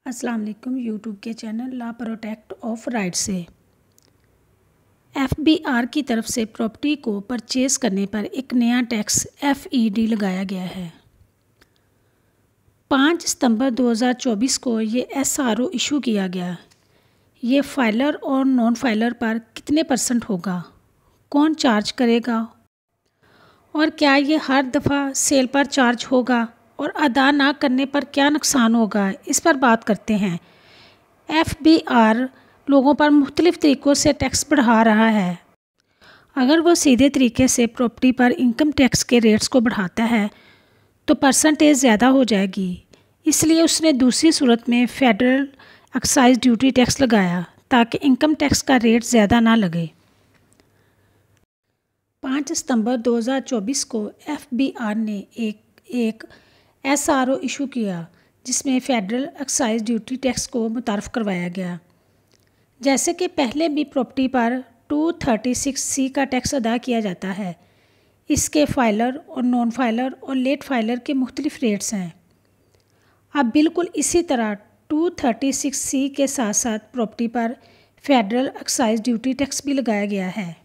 अस्सलाम वालेकुम। यूट्यूब के channel law protect of right से एफबीआर की तरफ से प्रॉपर्टी को परचेज़ करने पर एक नया टैक्स एफईडी लगाया गया है। 5 सितंबर 2024 को ये एसआरओ इशू किया गया। ये फाइलर और नॉन फाइलर पर कितने % होगा, कौन चार्ज करेगा और क्या ये हर दफ़ा सेल पर चार्ज होगा और अदा ना करने पर क्या नुकसान होगा, इस पर बात करते हैं। एफबीआर लोगों पर मुख्तलिफ़ तरीक़ों से टैक्स बढ़ा रहा है। अगर वो सीधे तरीके से प्रॉपर्टी पर इनकम टैक्स के रेट्स को बढ़ाता है तो परसेंटेज ज़्यादा हो जाएगी, इसलिए उसने दूसरी सूरत में फेडरल एक्साइज ड्यूटी टैक्स लगाया ताकि इनकम टैक्स का रेट ज़्यादा ना लगे। 5 सितंबर 2024 को एफबीआर ने एक एसआरओ इशू किया जिसमें फेडरल एक्साइज ड्यूटी टैक्स को मुतारफ़ करवाया गया। जैसे कि पहले भी प्रॉपर्टी पर 236C का टैक्स अदा किया जाता है। इसके फाइलर और नॉन फाइलर और लेट फाइलर के मुख्तलिफ रेट्स हैं। अब बिल्कुल इसी तरह 236C के साथ साथ प्रॉपर्टी पर फेडरल एक्साइज ड्यूटी टैक्स भी लगाया गया है।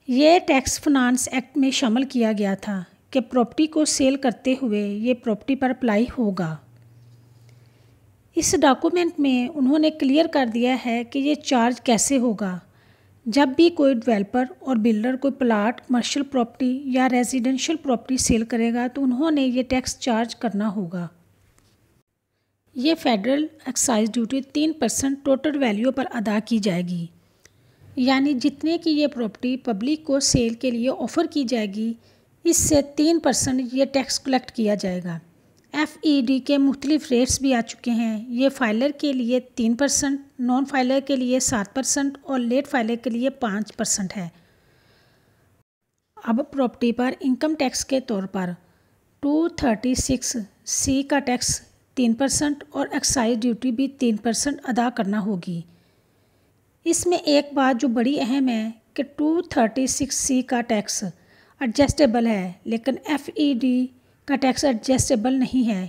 ये टैक्स फाइनेंस एक्ट में शामिल किया गया था कि प्रॉपर्टी को सेल करते हुए ये प्रॉपर्टी पर अप्लाई होगा। इस डॉक्यूमेंट में उन्होंने क्लियर कर दिया है कि ये चार्ज कैसे होगा। जब भी कोई डेवलपर और बिल्डर कोई प्लाट, कमर्शियल प्रॉपर्टी या रेजिडेंशियल प्रॉपर्टी सेल करेगा तो उन्होंने ये टैक्स चार्ज करना होगा। ये federal excise duty 3% total value पर अदा की जाएगी, यानी जितने की ये प्रॉपर्टी पब्लिक को सेल के लिए ऑफ़र की जाएगी इससे 3% ये टैक्स कलेक्ट किया जाएगा। एफईडी के मुख्तलिफ रेट्स भी आ चुके हैं। ये फाइलर के लिए 3%, नॉन फाइलर के लिए 7% और लेट फाइलर के लिए 5% है। अब प्रॉपर्टी पर इनकम टैक्स के तौर पर 236C का टैक्स 3% और एक्साइज ड्यूटी भी 3% अदा करना होगी। इसमें एक बात जो बड़ी अहम है कि 236C का टैक्स एडजस्टेबल है, लेकिन एफईडी का टैक्स एडजस्टेबल नहीं है।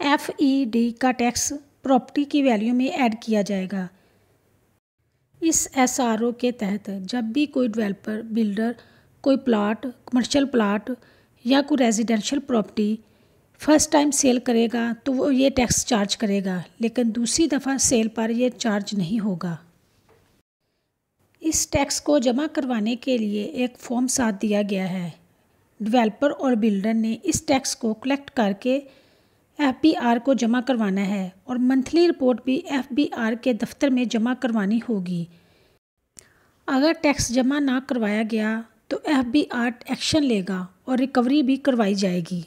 एफईडी का टैक्स प्रॉपर्टी की वैल्यू में ऐड किया जाएगा। इस एसआरओ के तहत जब भी कोई डेवलपर, बिल्डर कोई प्लाट, कमर्शियल प्लाट या कोई residential property first time sale करेगा तो वो ये टैक्स चार्ज करेगा, लेकिन दूसरी दफ़ा सेल पर यह चार्ज नहीं होगा। इस टैक्स को जमा करवाने के लिए एक फॉर्म साथ दिया गया है। डेवलपर और बिल्डर ने इस टैक्स को कलेक्ट करके एफबीआर को जमा करवाना है और मंथली रिपोर्ट भी एफबीआर के दफ्तर में जमा करवानी होगी। अगर टैक्स जमा ना करवाया गया तो एफबीआर एक्शन लेगा और रिकवरी भी करवाई जाएगी।